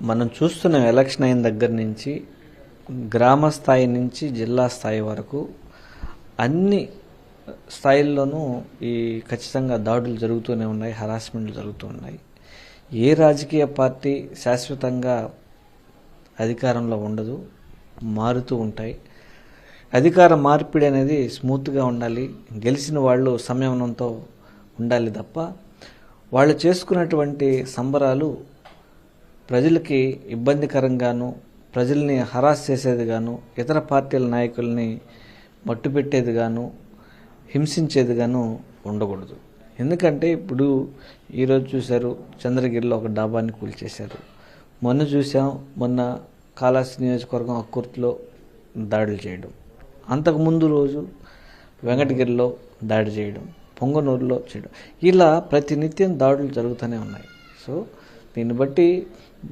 మనం చూస్తున్న ఎలక్షన్ అయిన దగ్గర నుంచి గ్రామ స్థాయి నుంచి జిల్లా స్థాయి వరకు అన్ని స్థాయిల్లోనూ ఖచ్చితంగా దాడులు జరుగుతూనే ఉన్నాయి, హరాస్మెంట్లు జరుగుతూ ఉన్నాయి. ఏ రాజకీయ పార్టీ శాశ్వతంగా అధికారంలో ఉండదు, మారుతూ ఉంటాయి. అధికార మార్పిడి అనేది స్మూత్గా ఉండాలి, గెలిచిన వాళ్ళు సంయమనంతో ఉండాలి తప్ప వాళ్ళు చేసుకున్నటువంటి సంబరాలు ప్రజలకి ఇబ్బందికరంగాను, ప్రజల్ని హరాస్ చేసేది గాను, ఇతర పార్టీల నాయకుల్ని మట్టుపెట్టేది గాను, హింసించేది గాను ఉండకూడదు. ఎందుకంటే ఇప్పుడు ఈరోజు చూశారు, చంద్రగిరిలో ఒక డాబాని కూల్చేశారు. మొన్న కాళహస్తి నియోజకవర్గం అక్కుర్తిలో దాడులు చేయడం, అంతకుముందు రోజు వెంకటగిరిలో దాడి చేయడం, పొంగనూరులో చేయడం, ఇలా ప్రతినిత్యం దాడులు జరుగుతూనే ఉన్నాయి. సో దీన్ని బట్టి